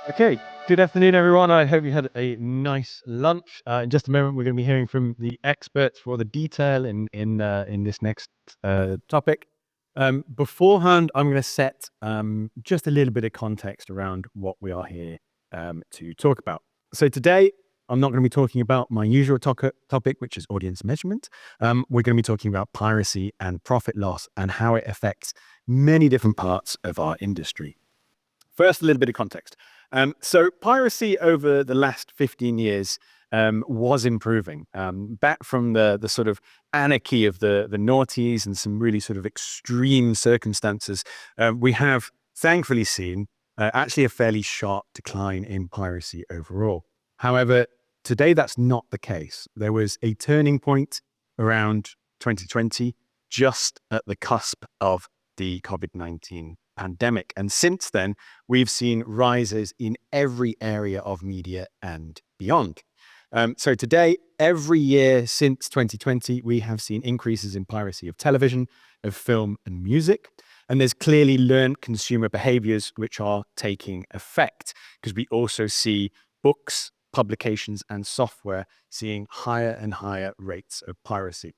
Okay, good afternoon, everyone. I hope you had a nice lunch. In just a moment, we're going to be hearing from the experts for the detail in this next topic. Beforehand, I'm going to set just a little bit of context around what we are here to talk about. So today, I'm not going to be talking about my usual topic, which is audience measurement. We're going to be talking about piracy and profit loss and how it affects many different parts of our industry. First, a little bit of context. So piracy over the last 15 years was improving. Back from the sort of anarchy of the noughties and some really sort of extreme circumstances, we have thankfully seen actually a fairly sharp decline in piracy overall. However, today that's not the case. There was a turning point around 2020, just at the cusp of the COVID-19 pandemic. And since then, we've seen rises in every area of media and beyond. So today, every year since 2020, we have seen increases in piracy of television, of film and music. And there's clearly learned consumer behaviors which are taking effect, because we also see books, publications and software seeing higher and higher rates of piracy.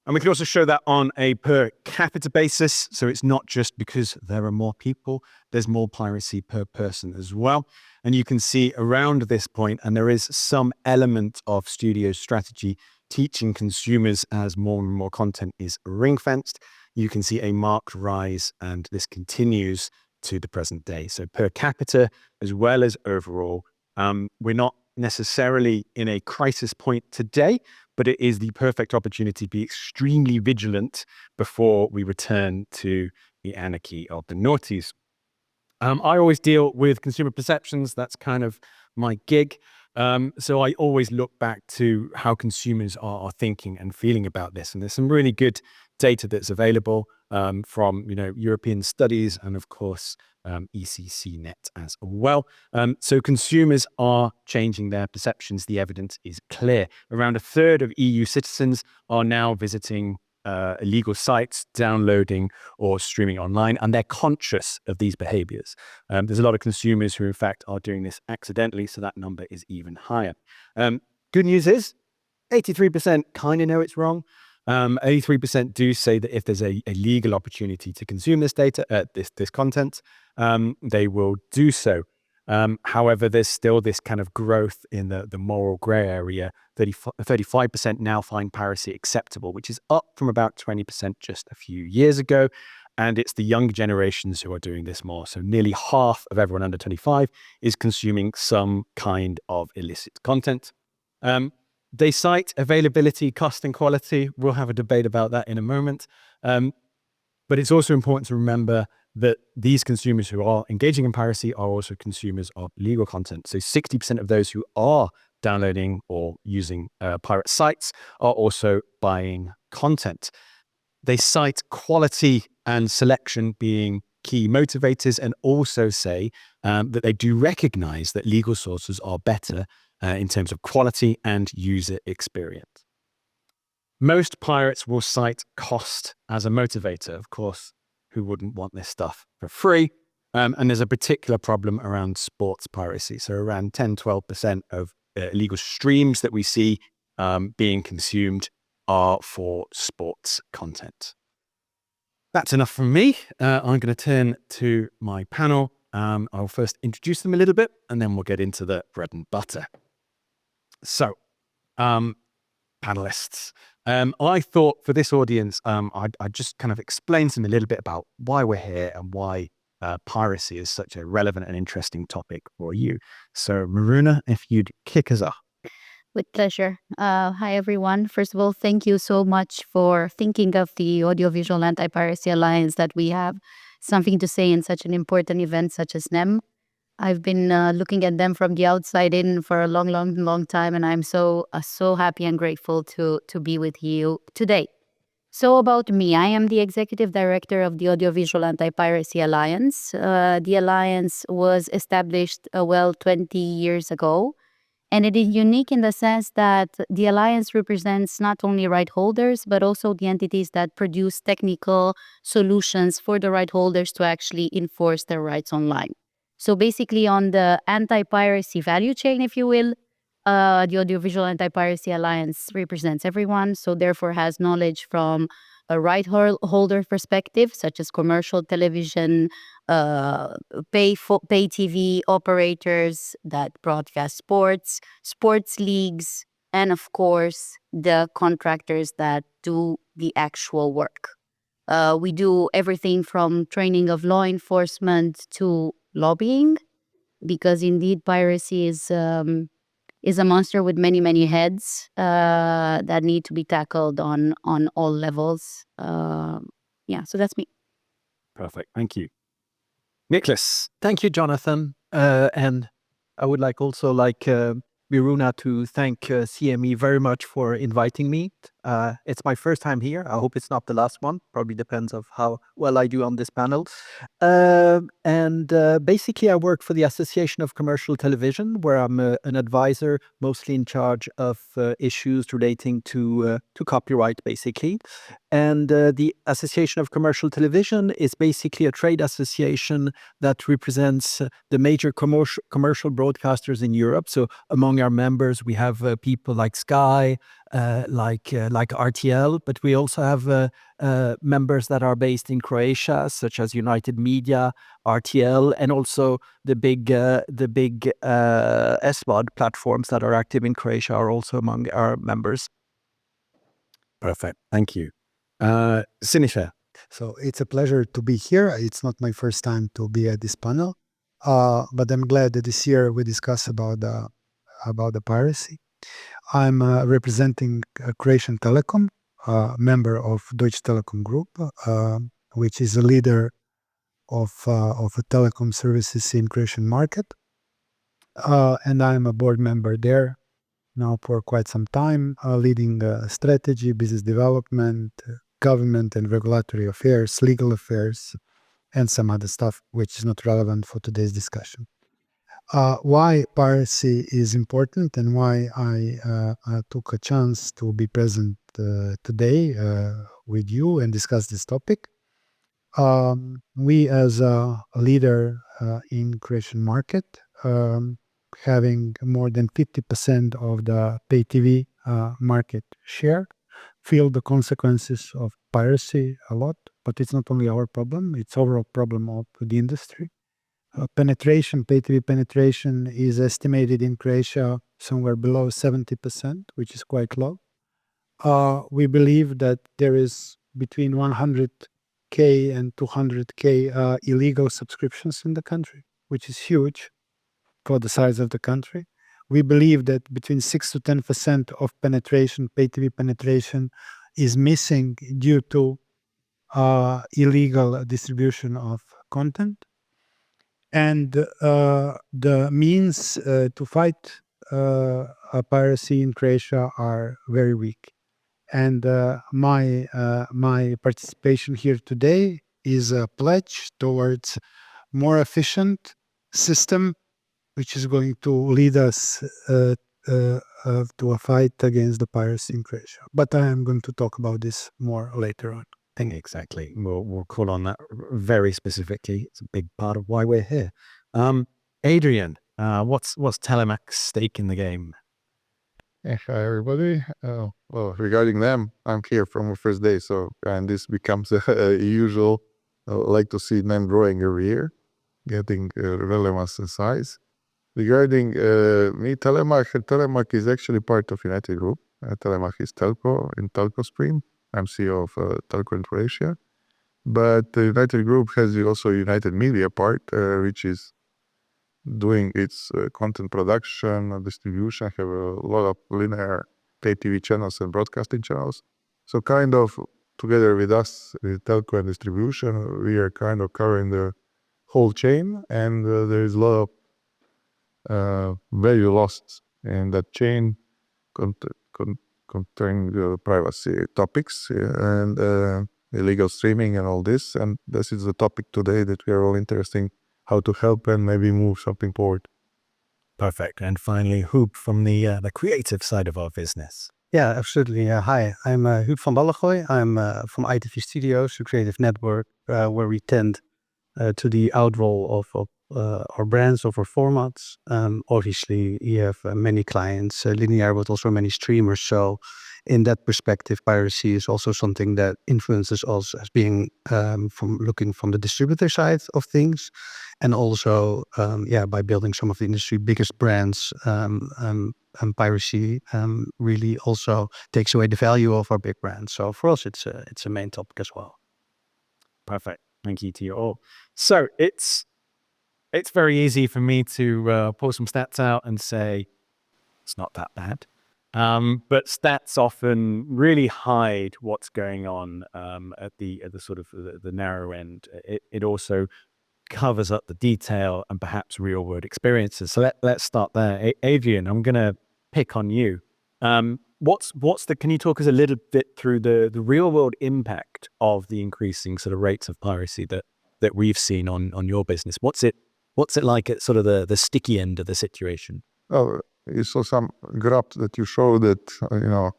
And we can also show that on a per capita basis. So it's not just because there are more people, there's more piracy per person as well. And you can see around this point, and there is some element of studio strategy teaching consumers as more and more content is ring-fenced. You can see a marked rise, and this continues to the present day. So per capita, as well as overall, we're not necessarily in a crisis point today, but it is the perfect opportunity to be extremely vigilant before we return to the anarchy of the noughties. I always deal with consumer perceptions. That's kind of my gig. So I always look back to how consumers are thinking and feeling about this. And there's some really good data that's available from European studies and, of course, ECCnet as well. So consumers are changing their perceptions. The evidence is clear. Around a third of EU citizens are now visiting illegal sites, downloading or streaming online, and they're conscious of these behaviors. There's a lot of consumers who, in fact, are doing this accidentally, so that number is even higher. Good news is 83% kind of know it's wrong. 83% do say that if there's a legal opportunity to consume this data, this content, they will do so. However, there's still this kind of growth in the moral gray area. 35% now find piracy acceptable, which is up from about 20% just a few years ago. And it's the younger generations who are doing this more. So nearly half of everyone under 25 is consuming some kind of illicit content. They cite availability, cost and quality. We'll have a debate about that in a moment. But it's also important to remember that these consumers who are engaging in piracy are also consumers of legal content. So 60% of those who are downloading or using pirate sites are also buying content. They cite quality and selection being key motivators, and also say that they do recognize that legal sources are better in terms of quality and user experience. Most pirates will cite cost as a motivator. Of course, who wouldn't want this stuff for free? And there's a particular problem around sports piracy. So around 10-12% of illegal streams that we see being consumed are for sports content. That's enough from me. I'm going to turn to my panel. I'll first introduce them a little bit, and then we'll get into the bread and butter. So, panelists. I thought for this audience, I'd just kind of explain to them a little bit about why we're here and why piracy is such a relevant and interesting topic for you. So, Miruna, if you'd kick us off. With pleasure. Hi, everyone. First of all, thank you so much for thinking of the Audiovisual Anti-Piracy Alliance, that we have something to say in such an important event such as NEM. I've been looking at them from the outside in for a long time, and I'm so happy and grateful to be with you today. So about me, I am the Executive Director of the Audiovisual Anti-Piracy Alliance. The Alliance was established 20 years ago, and it is unique in the sense that the Alliance represents not only right holders, but also the entities that produce technical solutions for the right holders to actually enforce their rights online. So basically on the anti-piracy value chain, if you will, the Audiovisual Anti-Piracy Alliance represents everyone, so therefore has knowledge from a right holder perspective, such as commercial television, pay TV operators that broadcast sports leagues, and of course the contractors that do the actual work. We do everything from training of law enforcement to lobbying, because indeed piracy is a monster with many heads that need to be tackled on all levels. So that's me. Perfect. Thank you. Niklas. Thank you, Jonathan. And I would also like Miruna to thank CME very much for inviting me. It's my first time here. I hope it's not the last one. Probably depends of how well I do on this panel. Basically, I work for the Association of Commercial Television, where I'm an advisor, mostly in charge of issues relating to copyright, basically. And the Association of Commercial Television is basically a trade association that represents the major commercial broadcasters in Europe. So among our members, we have people like Sky, like RTL, but we also have members that are based in Croatia, such as United Media, RTL, and also the big SVOD platforms that are active in Croatia are also among our members. Perfect. Thank you. Siniša. So it's a pleasure to be here. It's not my first time to be at this panel, but I'm glad that this year we discuss about the piracy. I'm representing Croatian Telecom, member of Deutsche Telekom Group, which is a leader of telecom services in Croatian market, and I'm a board member there now for quite some time, leading strategy, business development, government and regulatory affairs, legal affairs, and some other stuff which is not relevant for today's discussion. Why piracy is important and why I took a chance to be present today with you and discuss this topic. We as a leader in Croatian market, having more than 50% of the pay TV market share, feel the consequences of piracy a lot, but it's not only our problem, it's overall problem of the industry. Pay TV penetration is estimated in Croatia somewhere below 70%, which is quite low. We believe that there is between 100K and 200K illegal subscriptions in the country, which is huge for the size of the country. We believe that between 6 to 10% of penetration, pay TV penetration, is missing due to illegal distribution of content. And the means to fight piracy in Croatia are very weak. And my participation here today is a pledge towards more efficient system, which is going to lead us to a fight against the piracy in Croatia. But I am going to talk about this more later on. Exactly. We'll call on that very specifically. It's a big part of why we're here. Adrian, what's Telemach's stake in the game? Hey, hi everybody. Well, regarding them, I'm here from the first day, and this becomes a usual. I like to see NEM growing every year, getting relevance and size. Regarding me, Telemach is actually part of United Group. Telemach is telco in telco stream. I'm CEO of telco in Croatia. But the United Group has also United Media part, which is doing its content production and distribution, have a lot of linear pay TV channels and broadcasting channels. So kind of together with us, with telco and distribution, we are kind of covering the whole chain, and there is a lot of value lost in that chain concerning privacy topics and illegal streaming and all this. And this is the topic today that we are all interested in, how to help and maybe move something forward. Perfect. And finally, Huub from the creative side of our business. Yeah, absolutely. Hi, I'm Huub van Ballegooy. I'm from ITV Studios, a creative network where we tend to the outrole of or brands over formats. Obviously, you have many clients, linear, but also many streamers. So in that perspective, piracy is also something that influences us as being from looking from the distributor side of things. And also, by building some of the industry biggest brands, piracy really also takes away the value of our big brands. So for us, it's a main topic as well. Perfect. Thank you to you all. So it's very easy for me to pull some stats out and say it's not that bad. But stats often really hide what's going on at the sort of the narrow end. It also covers up the detail and perhaps real world experiences. So let's start there. Adrian, I'm going to pick on you. Can you talk us a little bit through the real world impact of the increasing sort of rates of piracy that we've seen on your business? What's it like at sort of the sticky end of the situation? Oh, you saw some graph that you showed that,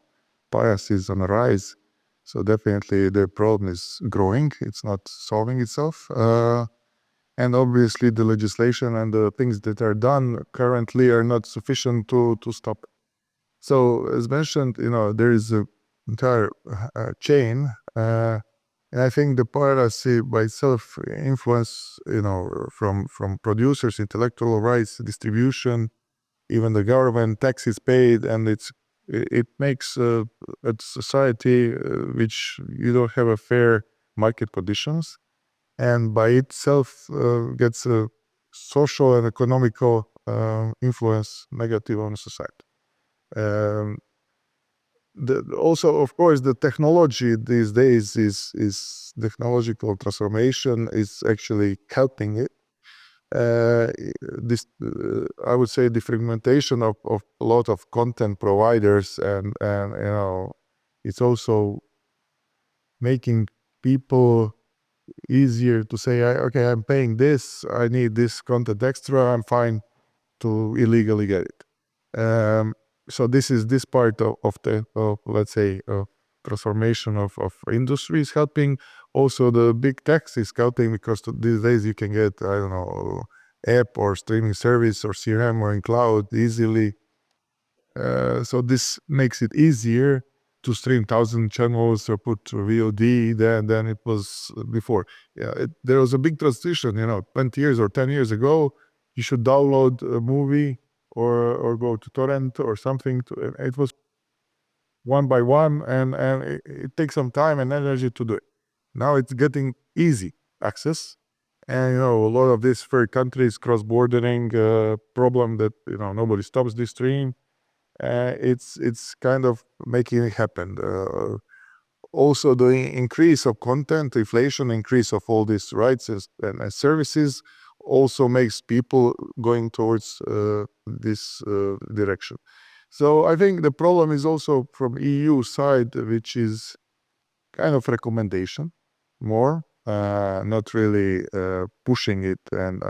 piracy is on a rise. So definitely the problem is growing. It's not solving itself. And obviously the legislation and the things that are done currently are not sufficient to stop it. So as mentioned, there is an entire chain. And I think the piracy by itself influence, from producers, intellectual rights, distribution, even the government, taxes paid, and it makes a society which you don't have a fair market conditions, and by itself gets a social and economical influence negative on society. Also, of course, the technology these days is technological transformation is actually helping it. I would say the fragmentation of a lot of content providers and it's also making people easier to say, okay, I'm paying this, I need this content extra, I'm fine to illegally get it. So this part of let's say transformation of industry is helping. Also the big tech is helping because these days you can get, I don't know, app or streaming service or CRM or in cloud easily. So this makes it easier to stream 1,000 channels or put VOD than it was before. There was a big transition, 20 years or 10 years ago, you should download a movie or go to torrent or something. It was one by one, and it takes some time and energy to do it. Now it's getting easy access. And, a lot of these third countries, cross-bordering problem that, nobody stops the stream. It's kind of making it happen. Also, the increase of content, inflation, increase of all these rights and services also makes people going towards this direction. So I think the problem is also from EU side, which is kind of recommendation more, not really pushing it and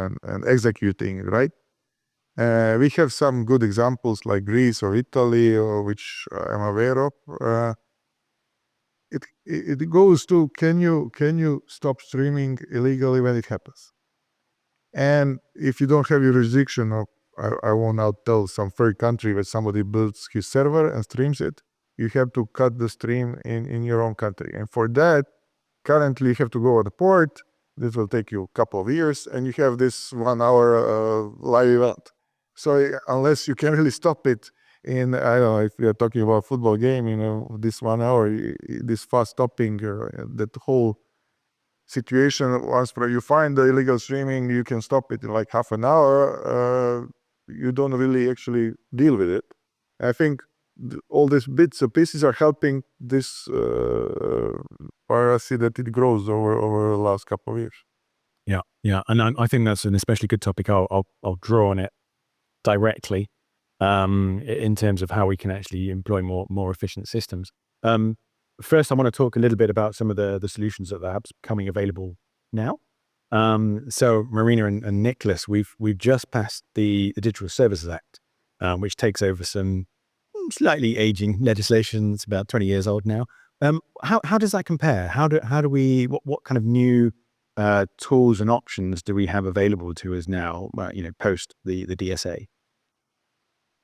executing it, right? We have some good examples like Greece or Italy, or which I'm aware of. It goes to can you stop streaming illegally when it happens? And if you don't have jurisdiction, or I will now tell some third country where somebody builds his server and streams it, you have to cut the stream in your own country. And for that, currently you have to go on the port. This will take you a couple of years, and you have this 1 hour live event. So unless you can really stop it in, I don't know, if we are talking about football game, this 1 hour, this fast stopping, that whole situation, once you find the illegal streaming, you can stop it in like half an hour. You don't really actually deal with it. I think all these bits and pieces are helping this piracy that it grows over the last couple of years. Yeah, and I think that's an especially good topic. I'll draw on it directly in terms of how we can actually employ more efficient systems. First, I want to talk a little bit about some of the solutions that are becoming available now. So Miruna and Niklas, we've just passed the Digital Services Act, which takes over some slightly aging legislation. It's about 20 years old now. How does that compare? How do we what kind of new tools and options do we have available to us now, post the DSA?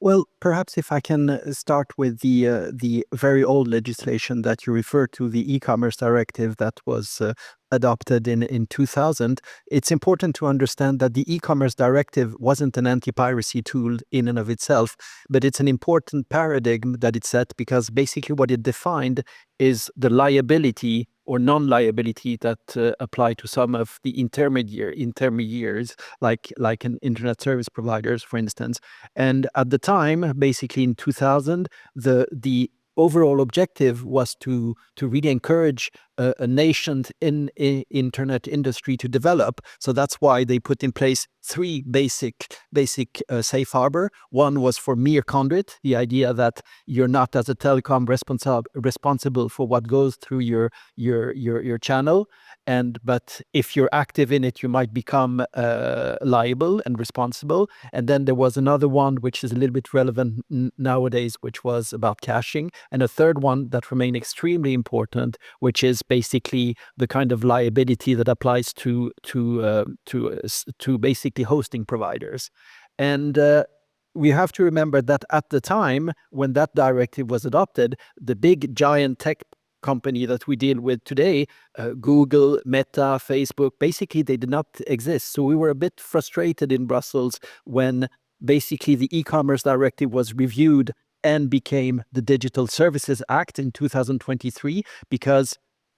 Well, perhaps if I can start with the very old legislation that you referred to, the e-commerce directive that was adopted in 2000, it's important to understand that the e-commerce directive wasn't an anti-piracy tool in and of itself, but it's an important paradigm that it set, because basically what it defined is the liability or non-liability that apply to some of the intermediaries, like an internet service providers, for instance. And at the time, basically in 2000, the overall objective was to really encourage a nascent internet industry to develop. So that's why they put in place three basic safe harbor. One was for mere conduit, the idea that you're not, as a telecom, responsible for what goes through your channel, but if you're active in it, you might become liable and responsible. And then there was another one which is a little bit relevant nowadays, which was about caching, and a third one that remained extremely important, which is basically the kind of liability that applies to basically hosting providers. And we have to remember that at the time when that directive was adopted, the big giant tech company that we deal with today, Google, Meta, Facebook, basically they did not exist. So we were a bit frustrated in Brussels when basically the e-commerce directive was reviewed and became the Digital Services Act in 2023, because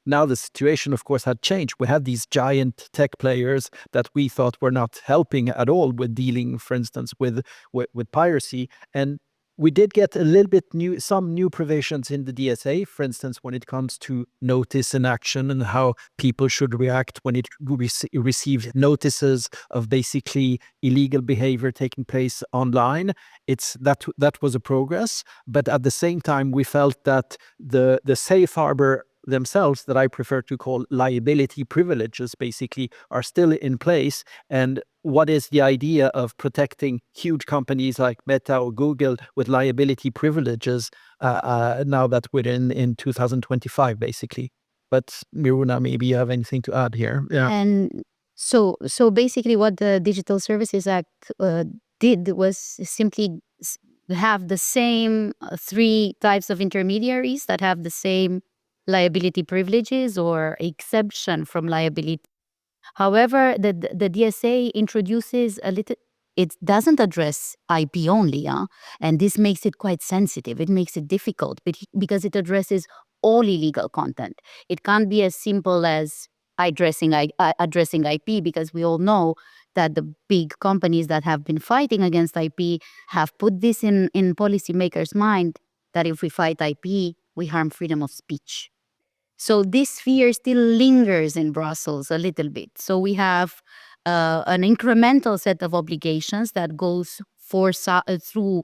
now the situation, of course, had changed. We had these giant tech players that we thought were not helping at all with dealing, for instance, with piracy. And we did get a little bit some new provisions in the DSA, for instance, when it comes to notice and action and how people should react when it receives notices of basically illegal behavior taking place online. That was a progress, but at the same time, we felt that the safe harbor themselves, that I prefer to call liability privileges, basically are still in place. And what is the idea of protecting huge companies like Meta or Google with liability privileges now that we're in 2025, basically? But Miruna, maybe you have anything to add here? Yeah. And so basically what the Digital Services Act did was simply have the same three types of intermediaries that have the same liability privileges or exemption from liability. However, the DSA introduces it doesn't address IP only, and this makes it quite sensitive. It makes it difficult because it addresses all illegal content. It can't be as simple as addressing IP, because we all know that the big companies that have been fighting against IP have put this in policymakers' mind, that if we fight IP, we harm freedom of speech. So this fear still lingers in Brussels a little bit. So we have an incremental set of obligations that goes through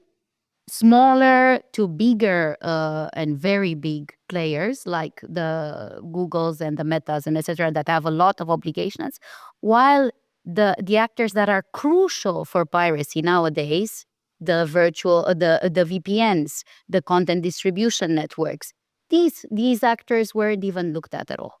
smaller to bigger and very big players like the Googles and the Metas and etc. that have a lot of obligations, while the actors that are crucial for piracy nowadays, the VPNs, the content distribution networks, these actors weren't even looked at all.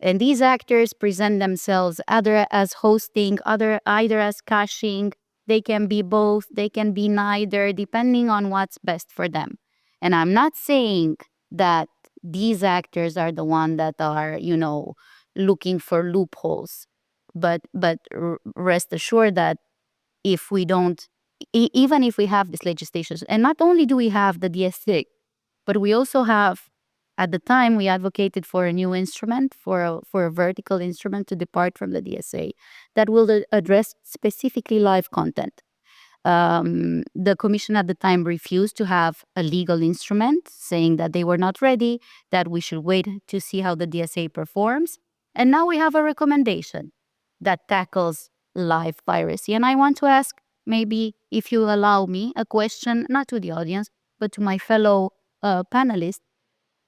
And these actors present themselves either as hosting, either as caching. They can be both, they can be neither, depending on what's best for them. And I'm not saying that these actors are the ones that are, looking for loopholes. But rest assured that if we don't, even if we have this legislation, and not only do we have the DSA, but we also have, at the time, we advocated for a new instrument, for a vertical instrument to depart from the DSA that will address specifically live content. The Commission at the time refused to have a legal instrument, saying that they were not ready, that we should wait to see how the DSA performs. And now we have a recommendation that tackles live piracy. And I want to ask, maybe if you allow me, a question, not to the audience, but to my fellow panelists.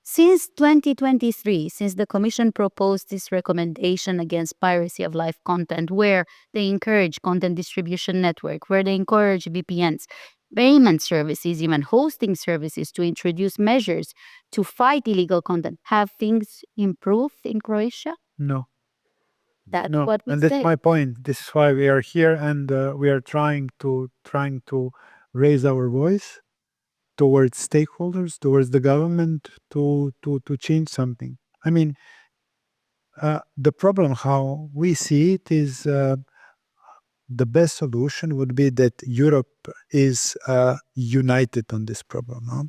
Since 2023, since the Commission proposed this recommendation against piracy of live content, where they encourage content distribution network, where they encourage VPNs, payment services, even hosting services to introduce measures to fight illegal content, have things improved in Croatia? No. That's No, what we and that's say. my point. This is why we are here, and we are trying to raise our voice towards stakeholders, towards the government, to change something. I mean, the problem how we see it is the best solution would be that Europe is united on this problem. Huh?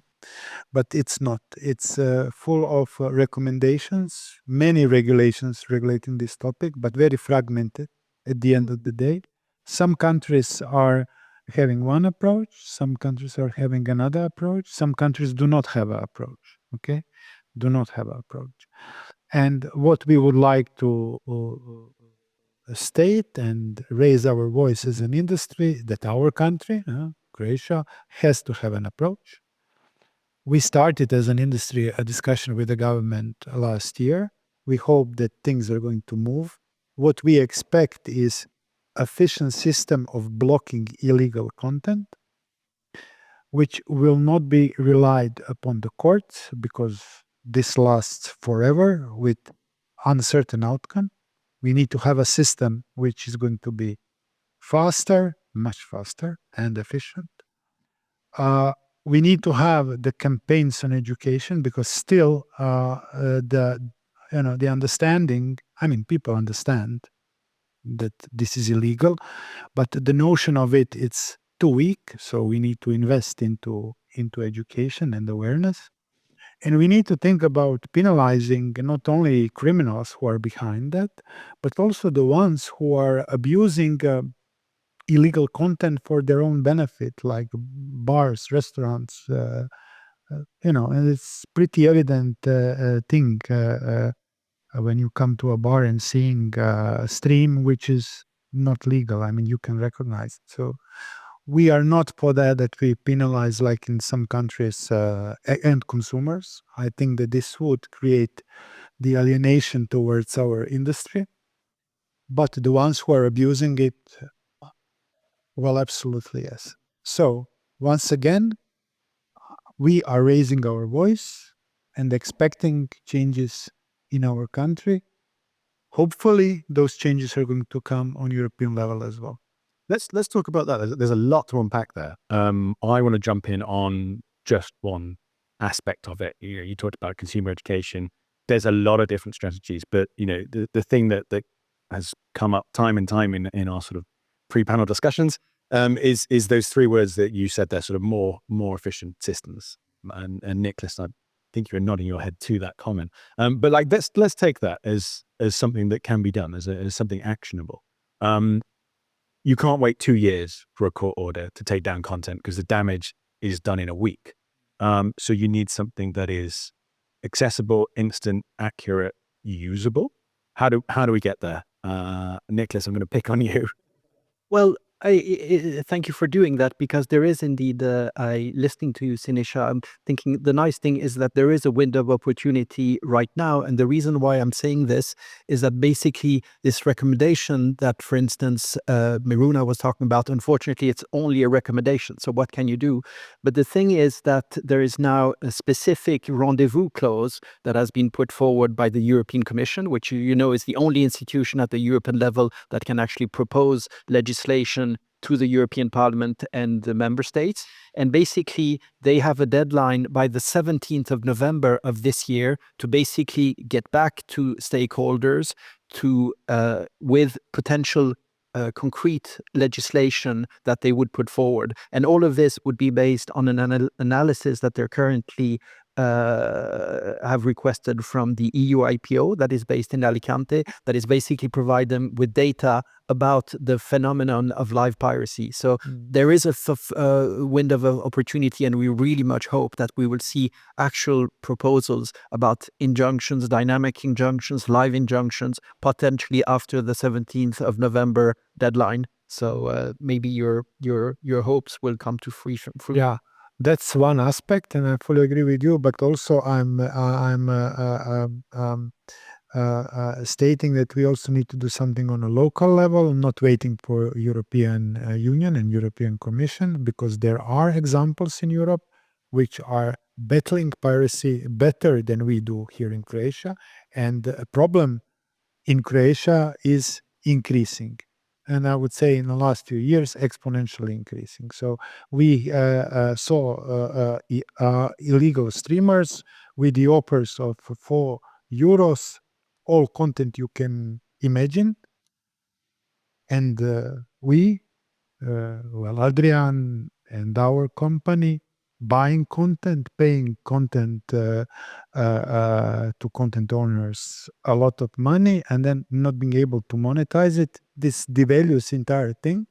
But it's not. It's full of recommendations, many regulations regulating this topic, but very fragmented at the end of the day. Some countries are having one approach, some countries are having another approach, some countries do not have an approach, okay? Do not have an approach. And what we would like to state and raise our voice as an industry that our country, Croatia, has to have an approach. We started as an industry a discussion with the government last year. We hope that things are going to move. What we expect is efficient system of blocking illegal content, which will not be relied upon the courts because this lasts forever with uncertain outcome. We need to have a system which is going to be faster, much faster and efficient. We need to have the campaigns on education because still the understanding, I mean, people understand that this is illegal, but the notion of it's too weak. So we need to invest into education and awareness. And we need to think about penalizing not only criminals who are behind that, but also the ones who are abusing illegal content for their own benefit, like bars, restaurants, and it's pretty evident thing when you come to a bar and seeing a stream which is not legal. I mean, you can recognize it. So we are not for that we penalize like in some countries end consumers. I think that this would create the alienation towards our industry. But the ones who are abusing it, well, absolutely yes. So once again, we are raising our voice and expecting changes in our country. Hopefully, those changes are going to come on European level as well. Let's talk about that. There's a lot to unpack there. I want to jump in on just one aspect of it. You talked about consumer education. There's a lot of different strategies, but the thing that has come up time and time in our sort of pre-panel discussions is those three words that you said there, sort of more efficient systems. And Niklas, I think you're nodding your head to that comment. But like let's take that as something that can be done, as something actionable. You can't wait 2 years for a court order to take down content because the damage is done in a week. So you need something that is accessible, instant, accurate, usable. How do we get there? Niklas, I'm going to pick on you. Well, I thank you for doing that, because there is indeed, listening to you, Siniša, I'm thinking the nice thing is that there is a window of opportunity right now. And the reason why I'm saying this is that basically this recommendation that, for instance, Miruna was talking about, unfortunately, it's only a recommendation. So what can you do? But the thing is that there is now a specific rendezvous clause that has been put forward by the European Commission, which is the only institution at the European level that can actually propose legislation to the European Parliament and the member states. And basically, they have a deadline by the 17th of November of this year to basically get back to stakeholders to with potential concrete legislation that they would put forward. And all of this would be based on an analysis that they're currently have requested from the EU IPO that is based in Alicante, that is basically provide them with data about the phenomenon of live piracy. So there is a window of opportunity, and we really much hope that we will see actual proposals about injunctions, dynamic injunctions, live injunctions, potentially after the 17th of November deadline. So maybe your hopes will come to fruition. Yeah. That's one aspect, and I fully agree with you. But also, I'm stating that we also need to do something on a local level, not waiting for European Union and European Commission, because there are examples in Europe which are battling piracy better than we do here in Croatia. And a problem in Croatia is increasing. And I would say in the last few years, exponentially increasing. So we saw illegal streamers with the offers of €4, all content you can imagine. And Adrian and our company, buying content, paying content to content owners a lot of money, and then not being able to monetize it. This devalues entire thing.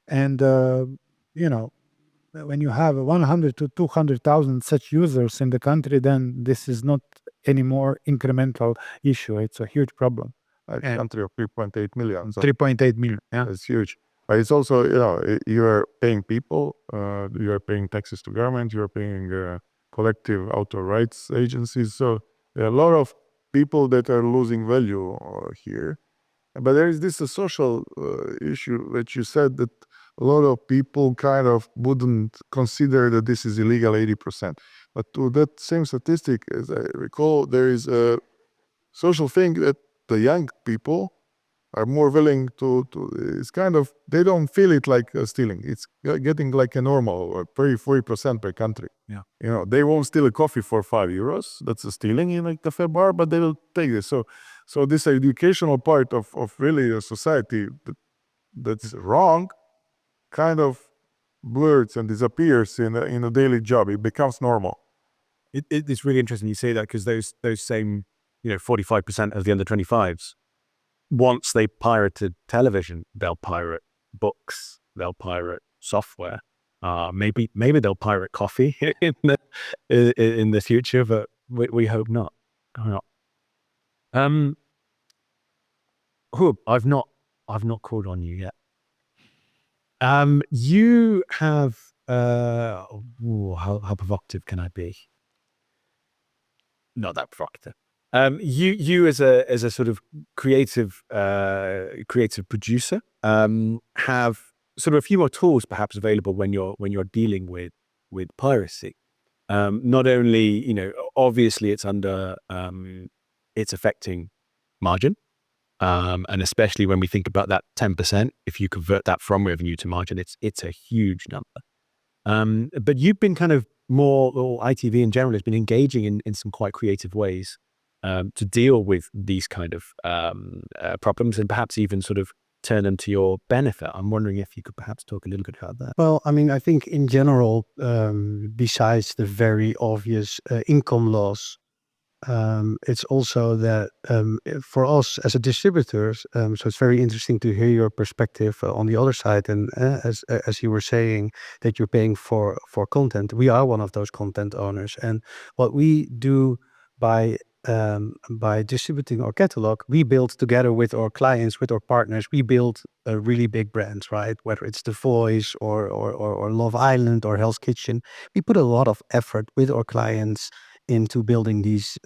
And when you have 100 to 200,000 such users in the country, then this is not anymore incremental issue. It's a huge problem. A country of 3.8 million. So 3.8 million. Yeah, it's huge. But it's also, you are paying people, you are paying taxes to government, you are paying collective author rights agencies. So there are a lot of people that are losing value here. But there is this social issue that you said that a lot of people kind of wouldn't consider that this is illegal 80%. But to that same statistic, as I recall, there is a social thing that the young people are more willing to it's kind of, they don't feel it like stealing. It's getting like a normal, 40% per country. Yeah. They won't steal a coffee for €5. That's a stealing in a cafe bar, but they will take this. So this educational part of really a society that's wrong kind of blurs and disappears in a daily job. It becomes normal. It's really interesting you say that, because those same 45% of the under 25s, once they pirated television, they'll pirate books, they'll pirate software, maybe they'll pirate coffee in the future, but we hope not. Huub, I've not called on you yet. You have how provocative can I be? Not that provocative. You as a sort of creative producer have sort of a few more tools perhaps available when you're dealing with piracy. Not only obviously it's affecting margin, and especially when we think about that 10%, if you convert that from revenue to margin, it's a huge number. But you've been kind of or ITV in general has been engaging in some quite creative ways to deal with these kind of problems, and perhaps even sort of turn them to your benefit. I'm wondering if you could perhaps talk a little bit about that. Well, I mean, I think in general, besides the very obvious income loss, it's also that for us as a distributor, so it's very interesting to hear your perspective on the other side. And as you were saying that you're paying for content, we are one of those content owners. And what we do by distributing our catalog, we build together with our clients, with our partners, we build really big brands, right? Whether it's The Voice or Love Island or Hell's Kitchen, we put a lot of effort with our clients into building these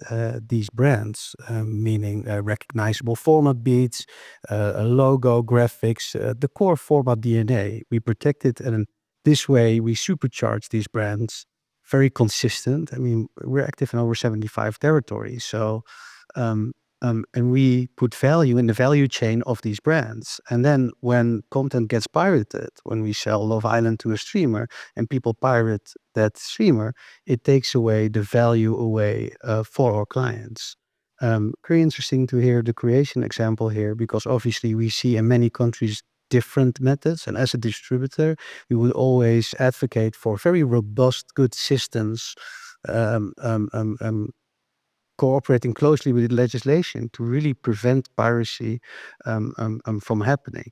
brands, meaning recognizable format beats, a logo, graphics, the core format DNA. We protect it, and this way we supercharge these brands. Very consistent. I mean, we're active in over 75 territories, so and we put value in the value chain of these brands. And then when content gets pirated, when we sell Love Island to a streamer and people pirate that streamer, it takes away the value away for our clients. Very interesting to hear the creation example here, because obviously we see in many countries different methods. And as a distributor, we would always advocate for very robust, good systems, cooperating closely with legislation to really prevent piracy from happening.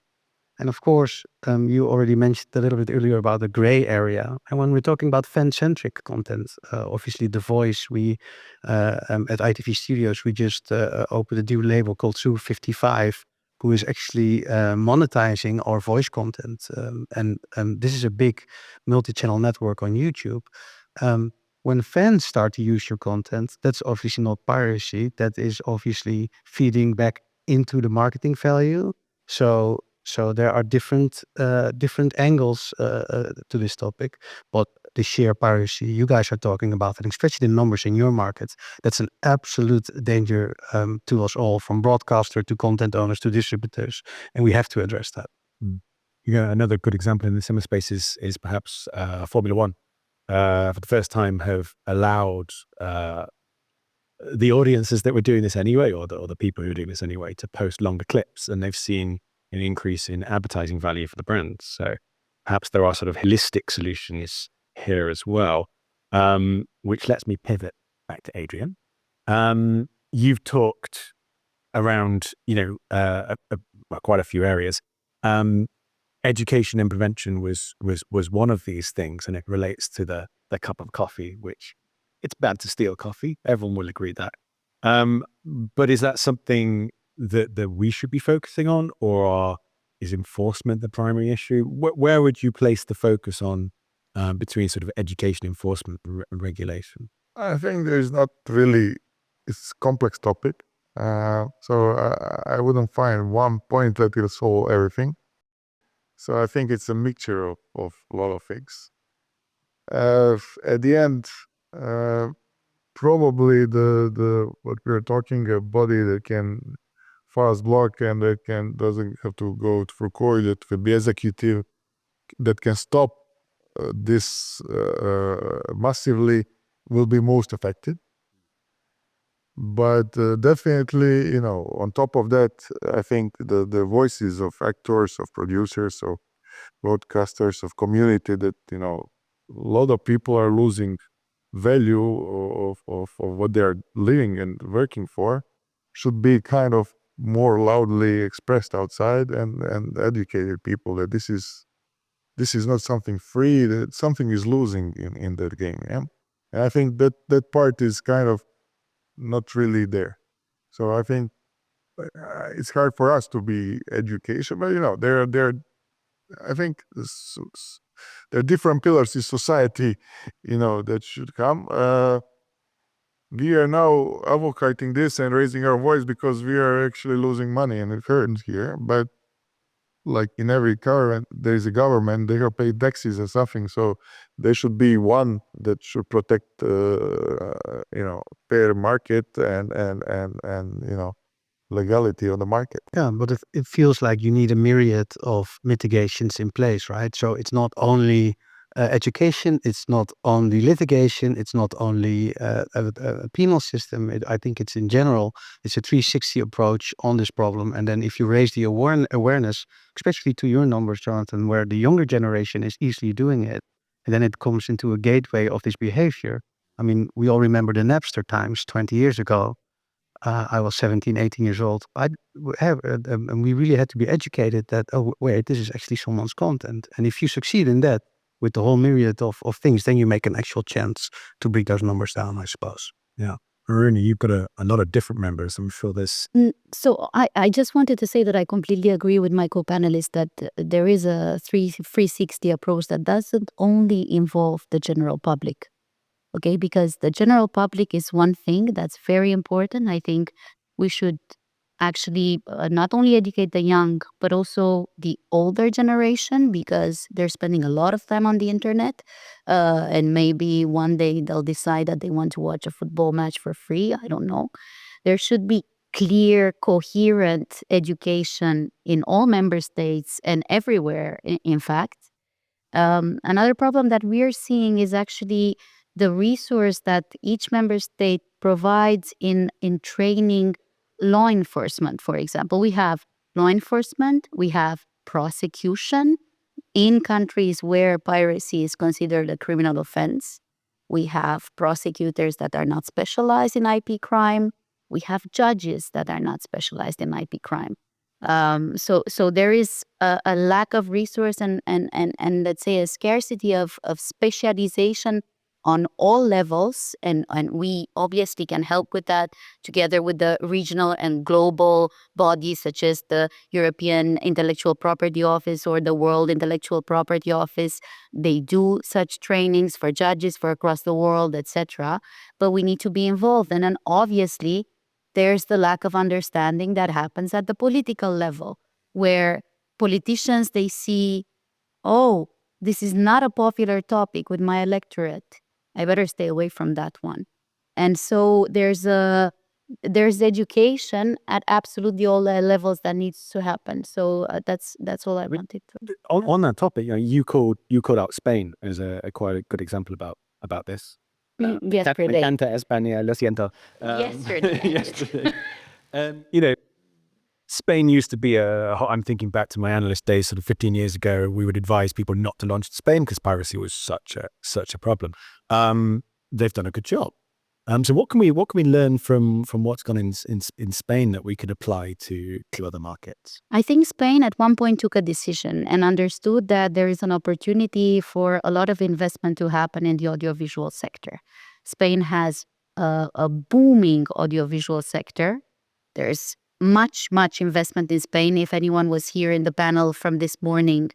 And of course, you already mentioned a little bit earlier about the gray area. And when we're talking about fan-centric content, obviously The Voice, we at ITV Studios, we just opened a new label called Zoo 55, who is actually monetizing our voice content. And this is a big multi-channel network on YouTube. When fans start to use your content, that's obviously not piracy. That is obviously feeding back into the marketing value. So there are different angles to this topic. But the sheer piracy you guys are talking about, and especially the numbers in your markets, that's an absolute danger to us all, from broadcaster to content owners to distributors, and we have to address that. Another good example in the similar space is perhaps Formula One. For the first time, have allowed the audiences that were doing this anyway, or the people who are doing this anyway, to post longer clips, and they've seen an increase in advertising value for the brands. So perhaps there are sort of holistic solutions here as well, which lets me pivot back to Adrian. You've talked around, quite a few areas. Education and prevention was one of these things, and it relates to the cup of coffee, which it's bad to steal coffee. Everyone will agree that. But is that something that we should be focusing on, or is enforcement the primary issue? Where would you place the focus on between sort of education, enforcement, and regulation? I think there's not really, it's a complex topic. So I wouldn't find one point that will solve everything. So I think it's a mixture of a lot of things. At the end, probably the what we're talking, a body that can fast block and that doesn't have to go through court, that will be executive, that can stop this massively, will be most affected. But definitely, on top of that, I think the voices of actors, of producers, of broadcasters, of community, that, a lot of people are losing value of what they're living and working for, should be kind of more loudly expressed outside, and educated people that this is not something free, that something is losing in that game. Yeah? And I think that part is kind of not really there. So I think it's hard for us to be education, but I think there are different pillars in society, that should come. We are now advocating this and raising our voice because we are actually losing money and current here. But like in every government, there is a government, they have paid taxes or something. So there should be one that should protect, fair market and legality on the market. Yeah, but it feels like you need a myriad of mitigations in place, right? So it's not only education, it's not only litigation, it's not only a penal system. I think it's in general, it's a 360 approach on this problem. And then if you raise the awareness, especially to your numbers, Jonathan, where the younger generation is easily doing it, and then it comes into a gateway of this behavior. I mean, we all remember the Napster times 20 years ago. I was 17, 18 years old. And we really had to be educated that, oh, wait, this is actually someone's content. And if you succeed in that with the whole myriad of things, then you make an actual chance to bring those numbers down, I suppose. Yeah. Miruna, you've got a lot of different members. I'm sure there's... So I just wanted to say that I completely agree with my co-panelists that there is a 360 approach that doesn't only involve the general public. Okay, because the general public is one thing that's very important. I think we should actually not only educate the young, but also the older generation, because they're spending a lot of time on the internet. And maybe one day they'll decide that they want to watch a football match for free. I don't know. There should be clear, coherent education in all member states and everywhere, in fact. Another problem that we're seeing is actually the resource that each member state provides in training law enforcement. For example, we have law enforcement, we have prosecution in countries where piracy is considered a criminal offense. We have prosecutors that are not specialized in IP crime. We have judges that are not specialized in IP crime. So there is a lack of resource and let's say a scarcity of specialization on all levels, and we obviously can help with that together with the regional and global bodies such as the European Intellectual Property Office or the World Intellectual Property Office. They do such trainings for judges for across the world, etc. But we need to be involved. And then obviously there's the lack of understanding that happens at the political level, where politicians, they see, oh, this is not a popular topic with my electorate. I better stay away from that one. And so there's education at absolutely all levels that needs to happen. So that's all I wanted to. On that topic, you called out Spain as a quite a good example about this. Yesterday. Me encanta España, lo siento. Yesterday. Yesterday. Spain used to be I'm thinking back to my analyst days sort of 15 years ago, we would advise people not to launch in Spain because piracy was such a problem. They've done a good job. So what can we learn from what's gone in Spain that we could apply to other markets? I think Spain at one point took a decision and understood that there is an opportunity for a lot of investment to happen in the audiovisual sector. Spain has a booming audiovisual sector. There's much investment in Spain. If anyone was here in the panel from this morning,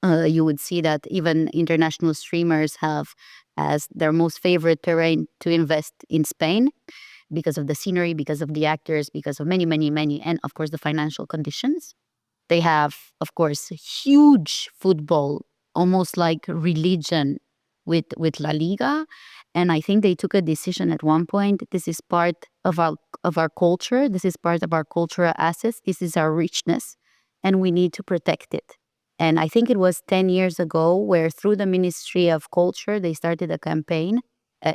you would see that even international streamers have as their most favorite terrain to invest in Spain because of the scenery, because of the actors, because of many, and of course the financial conditions. They have, of course, huge football, almost like religion with La Liga. And I think they took a decision at one point. This is part of our culture. This is part of our cultural assets. This is our richness, and we need to protect it. And I think it was 10 years ago where through the Ministry of Culture, they started a campaign.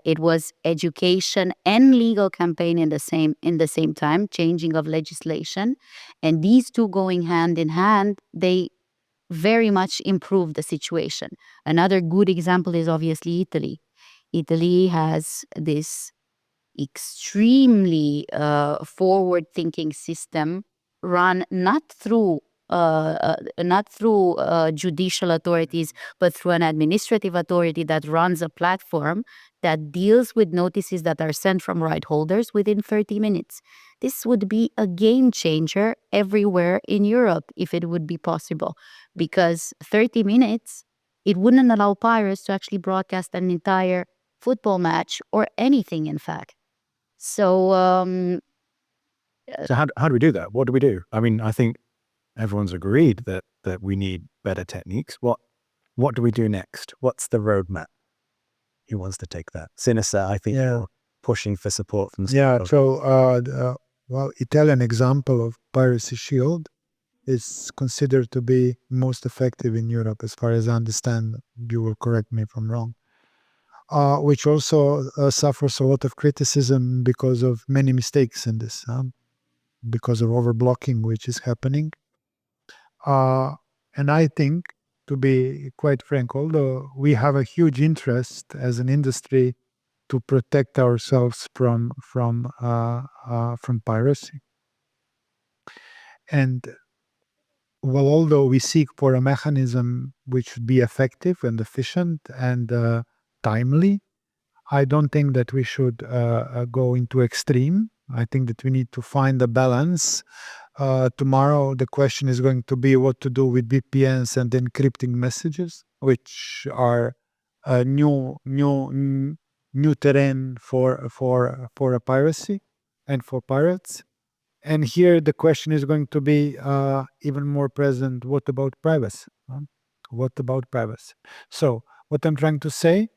It was education and legal campaign in the same time, changing of legislation. And these two going hand in hand, they very much improved the situation. Another good example is obviously Italy. Italy has this extremely forward-thinking system run not through judicial authorities, but through an administrative authority that runs a platform that deals with notices that are sent from right holders within 30 minutes. This would be a game changer everywhere in Europe if it would be possible, because 30 minutes, it wouldn't allow pirates to actually broadcast an entire football match or anything, in fact. So how do we do that? What do we do? I mean, I think everyone's agreed that we need better techniques. What do we do next? What's the roadmap? Who wants to take that? Siniša, I think you're pushing for support from So Italian example of Piracy Shield is considered to be most effective in Europe, as far as I understand. You will correct me if I'm wrong. Which also suffers a lot of criticism because of many mistakes in this, because of overblocking which is happening. And I think, to be quite frank, although we have a huge interest as an industry to protect ourselves from piracy, and although we seek for a mechanism which should be effective and efficient and timely, I don't think that we should go into extreme. I think that we need to find a balance. Tomorrow, the question is going to be what to do with VPNs and encrypting messages, which are a new terrain for a piracy and for pirates. And here the question is going to be even more present. What about privacy? What about privacy? So what I'm trying to say,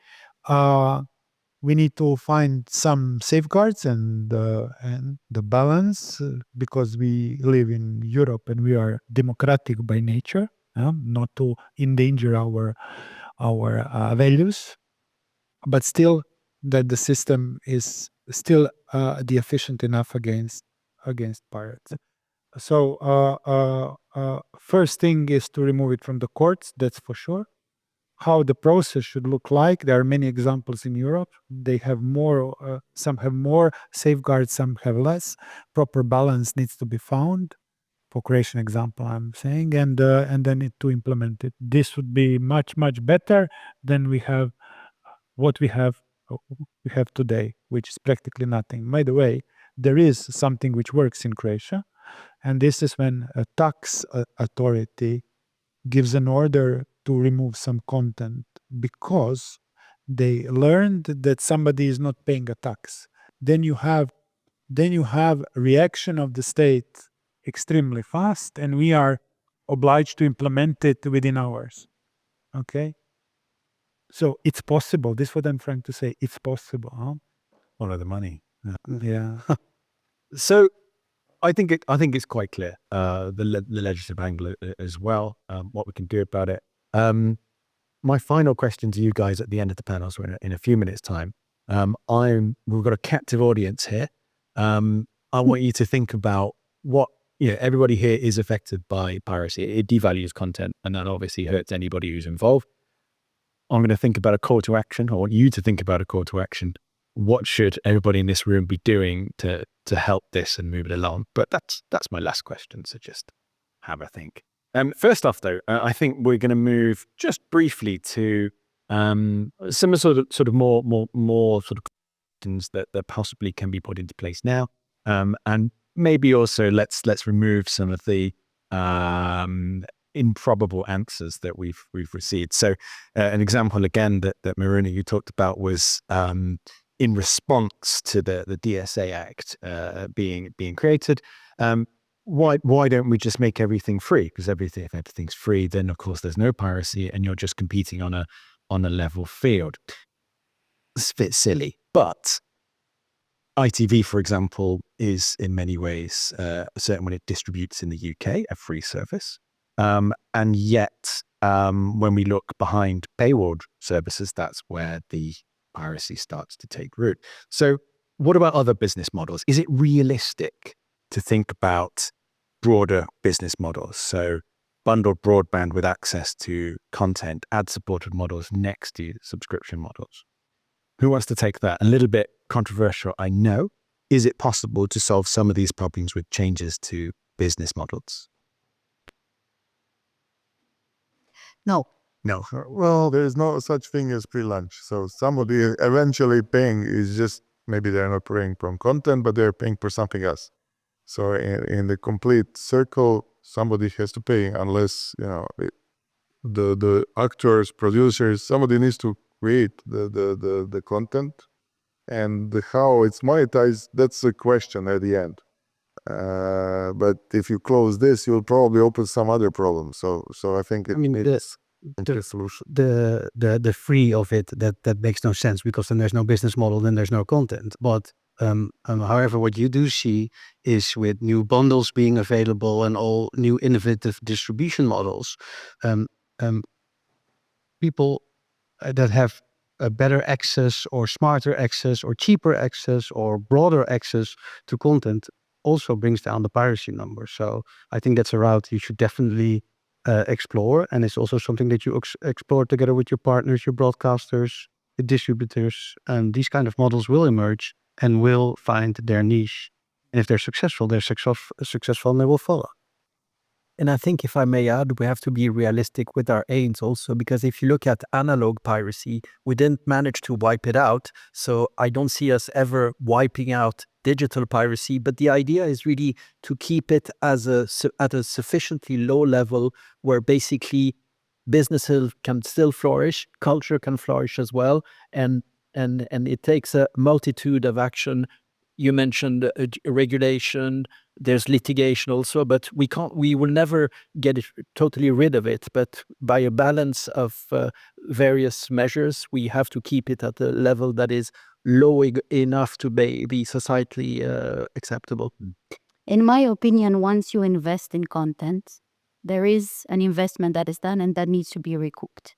we need to find some safeguards and the balance, because we live in Europe and we are democratic by nature, not to endanger our values, but still that the system is still efficient enough against pirates. So first thing is to remove it from the courts, that's for sure. How the process should look like, there are many examples in Europe. They have more, some have more safeguards, some have less. Proper balance needs to be found. For Croatian example, I'm saying, and then to implement it. This would be much better than we have today, which is practically nothing. By the way, there is something which works in Croatia, and this is when a tax authority gives an order to remove some content because they learned that somebody is not paying a tax. Then you have reaction of the state extremely fast, and we are obliged to implement it within hours. Okay, So it's possible. This is what I'm trying to say. It's possible. Huh? Follow the money. Yeah. So I think it's quite clear, the legislative angle as well, what we can do about it. My final question to you guys at the end of the panel, so in a few minutes' time, we've got a captive audience here. I want you to think about what, everybody here is affected by piracy. It devalues content, and that obviously hurts anybody who's involved. I'm going to think about a call to action. I want you to think about a call to action. What should everybody in this room be doing to help this and move it along? But that's my last question. So just have a think. First off, though, I think we're going to move just briefly to some sort of more sort of questions that possibly can be put into place now, and maybe also let's remove some of the improbable answers that we've received. So an example again that Miruna, you talked about was in response to the DSA Act being created. Why don't we just make everything free? Because if everything's free, then of course there's no piracy, and you're just competing on a level field. It's a bit silly, but ITV, for example, is in many ways certain when it distributes in the UK a free service, and yet when we look behind paywall services, that's where the piracy starts to take root. So what about other business models? Is it realistic to think about broader business models? So bundled broadband with access to content, ad-supported models next to subscription models. Who wants to take that? A little bit controversial, I know. Is it possible to solve some of these problems with changes to business models? No. No. Well, there's no such thing as free lunch. So somebody eventually paying is just, maybe they're not paying from content, but they're paying for something else. So in the complete circle, somebody has to pay, unless, the actors, producers, somebody needs to create the content. And how it's monetized, that's a question at the end. But if you close this, you'll probably open some other problem. So I think it's a solution. The free of it, that makes no sense, because then there's no business model, then there's no content. But however, what you do see is with new bundles being available and all new innovative distribution models, people that have a better access or smarter access or cheaper access or broader access to content also brings down the piracy number. So I think that's a route you should definitely explore, and it's also something that you explore together with your partners, your broadcasters, the distributors, and these kind of models will emerge and will find their niche. And if they're successful and they will follow. And I think, if I may add, we have to be realistic with our aims also, because if you look at analog piracy, we didn't manage to wipe it out. So I don't see us ever wiping out digital piracy, but the idea is really to keep it at a sufficiently low level where basically businesses can still flourish, culture can flourish as well, and it takes a multitude of action. You mentioned regulation, there's litigation also, but we will never get it totally rid of it. But by a balance of various measures, we have to keep it at a level that is low enough to be societally acceptable. In my opinion, once you invest in content, there is an investment that is done and that needs to be recouped.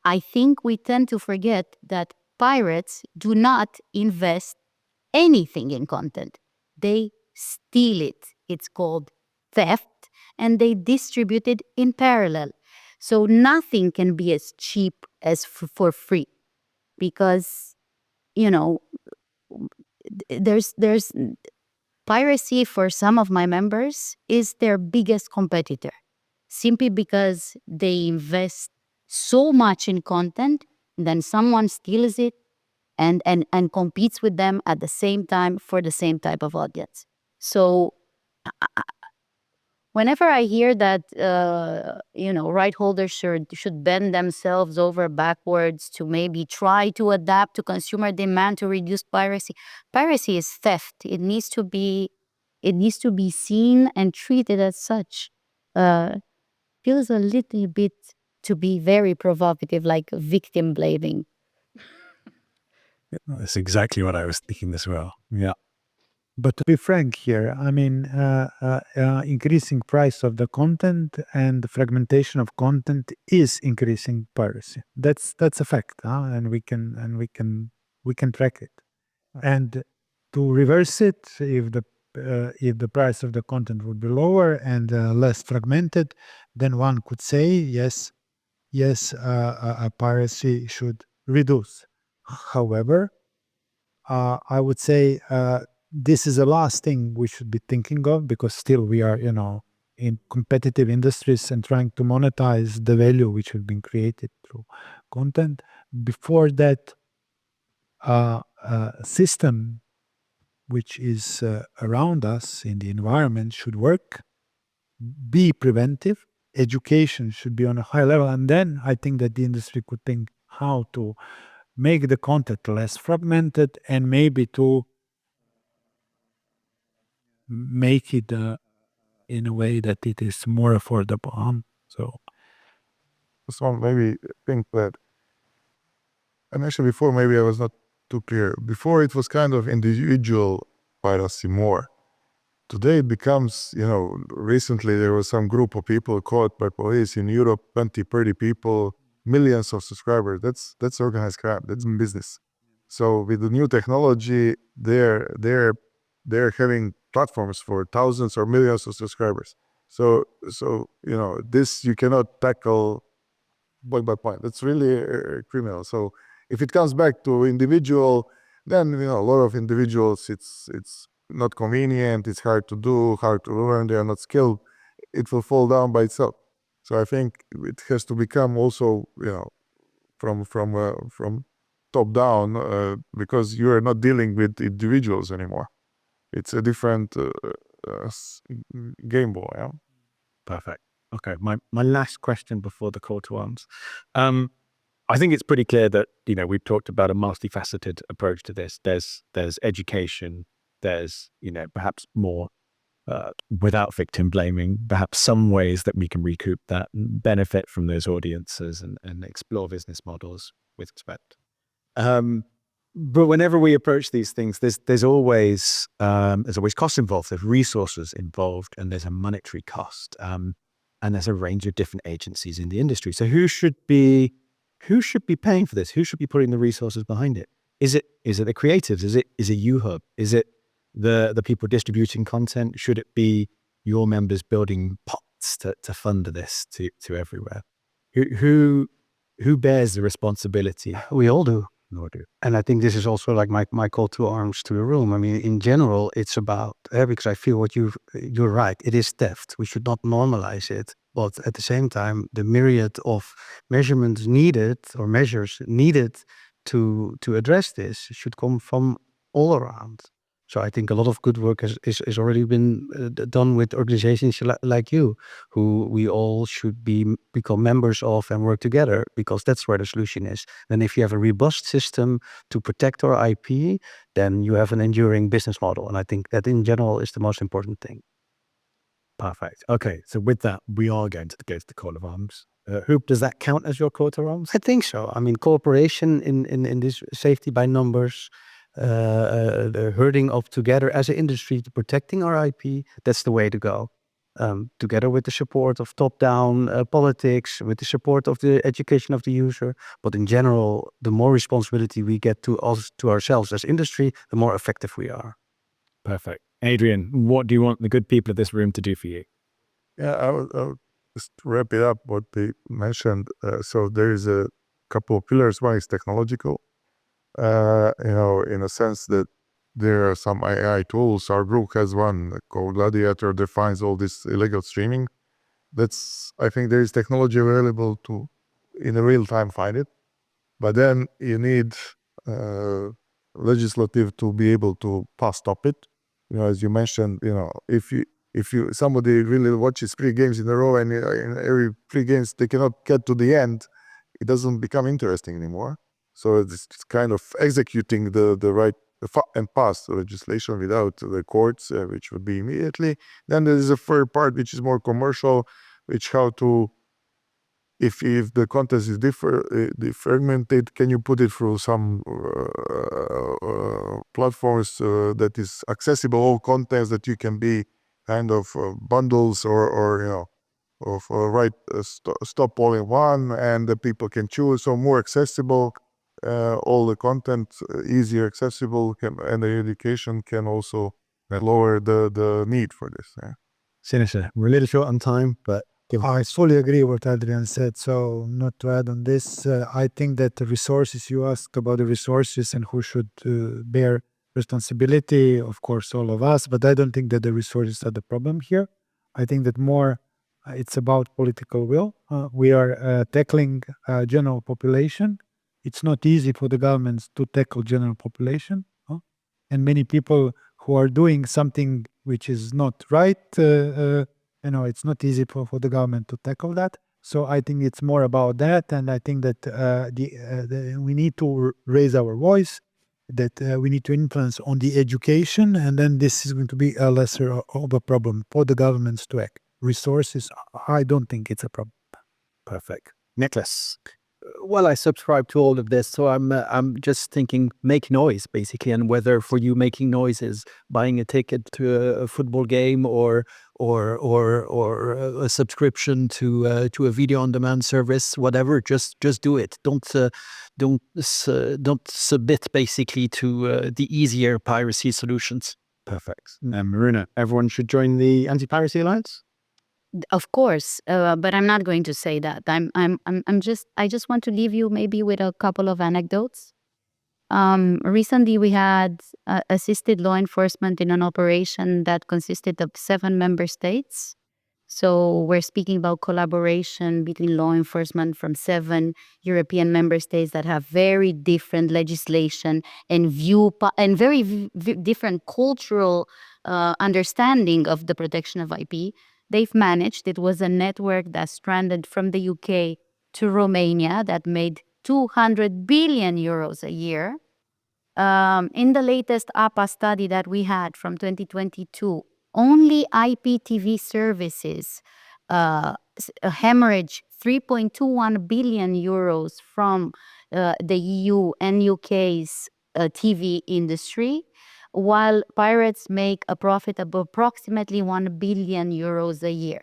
I think we tend to forget that pirates do not invest anything in content. They steal it. It's called theft, and they distribute it in parallel. So nothing can be as cheap as for free, because there's piracy for some of my members is their biggest competitor, simply because they invest so much in content, then someone steals it and competes with them at the same time for the same type of audience. So whenever I hear that right holders should bend themselves over backwards to maybe try to adapt to consumer demand to reduce piracy, piracy is theft. It needs to be seen and treated as such. Feels a little bit to be very provocative, like victim blaming. That's exactly what I was thinking as well. Yeah. But to be frank here, I mean, increasing price of the content and fragmentation of content is increasing piracy. That's a fact, and we can track it. And to reverse it, if the price of the content would be lower and less fragmented, then one could say yes, piracy should reduce. However, I would say this is the last thing we should be thinking of, because still we are, in competitive industries and trying to monetize the value which has been created through content. Before that, system which is around us in the environment should work, be preventive, education should be on a high level, and then I think that the industry could think how to make the content less fragmented and maybe to make it in a way that it is more affordable. So Some maybe think that, and actually before maybe I was not too clear. Before it was kind of individual piracy more. Today it becomes, recently there was some group of people caught by police in Europe, 20, 30 people, millions of subscribers. That's organized crime. That's business. So with the new technology, they're having platforms for thousands or millions of subscribers. So this you cannot tackle point by point. That's really criminal. So if it comes back to individual, then a lot of individuals, it's not convenient, it's hard to do, hard to learn, they are not skilled, it will fall down by itself. So I think it has to become also, from top down, because you are not dealing with individuals anymore. It's a different game ball. Yeah. Perfect. Okay, my last question before the call to arms. I think it's pretty clear that we've talked about a multifaceted approach to this. There's education. There's perhaps more without victim blaming. Perhaps some ways that we can recoup that and benefit from those audiences and explore business models with respect. But whenever we approach these things, there's always costs involved. There's resources involved, and there's a monetary cost. And there's a range of different agencies in the industry. So who should be paying for this? Who should be putting the resources behind it? Is it the creatives? Is it Huub? Is it the people distributing content? Should it be your members building pots to fund this to everywhere? Who bears the responsibility? We all do. And I think this is also like my call to arms to the room. I mean, in general, it's about, because I feel you're right, it is theft. We should not normalize it. But at the same time, the myriad of measurements needed or measures needed to address this should come from all around. So I think a lot of good work has already been done with organizations like you, who we all should become members of and work together, because that's where the solution is. And if you have a robust system to protect our IP, then you have an enduring business model. And I think that in general is the most important thing. Perfect. Okay, so with that, we are going to go to the call of arms. Huub, does that count as your call to arms? I think so. I mean, cooperation in this safety by numbers, the herding up together as an industry to protecting our IP, that's the way to go. Together with the support of top-down politics, with the support of the education of the user. But in general, the more responsibility we get to ourselves as industry, the more effective we are. Perfect. Adrian, what do you want the good people of this room to do for you? Yeah, I'll just wrap it up what they mentioned. So there is a couple of pillars. One is technological. In a sense that there are some AI tools. Our group has one called Gladiator, defines all this illegal streaming. I think there is technology available to, in a real time, find it. But then you need legislative to be able to stop it. As you mentioned, if somebody really watches 3 games in a row and in every 3 games they cannot get to the end, it doesn't become interesting anymore. So it's kind of executing the right and pass legislation without the courts, which would be immediately. Then there is a third part which is more commercial, which how to if the content is fragmented, can you put it through some platforms that is accessible, all contents that you can be kind of bundles or of stop all in one, and the people can choose, so more accessible, all the content easier accessible, and the education can also lower the need for this. Siniša, we're a little short on time, but I fully agree with what Adrian said. So not to add on this, I think that the resources, you asked about the resources and who should bear responsibility, of course, all of us, but I don't think that the resources are the problem here. I think that more it's about political will. We are tackling general population. It's not easy for the governments to tackle general population. And many people who are doing something which is not right, it's not easy for the government to tackle that. So I think it's more about that, and I think that we need to raise our voice, that we need to influence on the education, and then this is going to be a lesser of a problem for the governments to act. Resources, I don't think it's a problem. perfect. Niklas. Well, I subscribe to all of this, so I'm just thinking, make noise basically, and whether for you making noise is buying a ticket to a football game or a subscription to a video on demand service, whatever, just do it. Don't submit basically to the easier piracy solutions. Perfect. And Miruna, everyone should join the Anti-Piracy Alliance? Of course, but I'm not going to say that. I just want to leave you maybe with a couple of anecdotes. Recently, we had assisted law enforcement in an operation that consisted of 7 member states. So we're speaking about collaboration between law enforcement from 7 European member states that have very different legislation and very different cultural understanding of the protection of IP. They've managed, it was a network that stranded from the UK to Romania that made 200 billion euros a year. In the latest APA study that we had from 2022, only IPTV services hemorrhage 3.21 billion euros from the EU and UK's TV industry, while pirates make a profit of approximately 1 billion euros a year.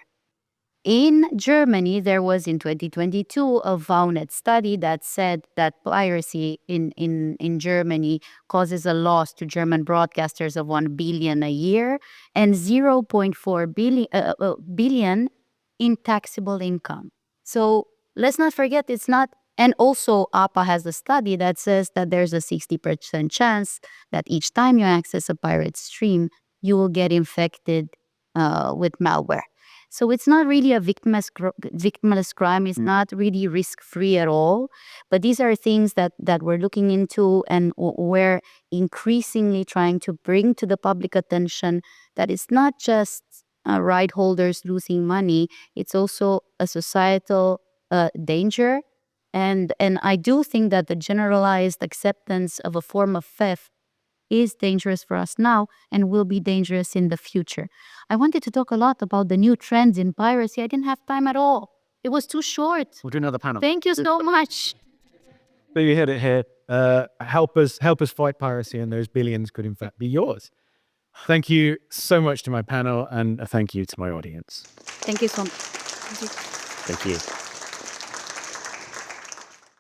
In Germany, there was in 2022 a VAUNET study that said that piracy in Germany causes a loss to German broadcasters of 1 billion a year and 0.4 billion in taxable income. So let's not forget, it's not. And also, APA has a study that says that there's a 60% chance that each time you access a pirate stream, you will get infected with malware. So it's not really a victimless crime. It's not really risk-free at all. But these are things that we're looking into, and we're increasingly trying to bring to the public attention that it's not just right holders losing money. It's also a societal danger. And I do think that the generalized acceptance of a form of theft is dangerous for us now and will be dangerous in the future. I wanted to talk a lot about the new trends in piracy. I didn't have time at all. It was too short. We'll do another panel. Thank you so much. So you heard it here. Help us fight piracy, and those billions could in fact be yours. Thank you so much to my panel, and a thank you to my audience. Thank you so much. Thank you.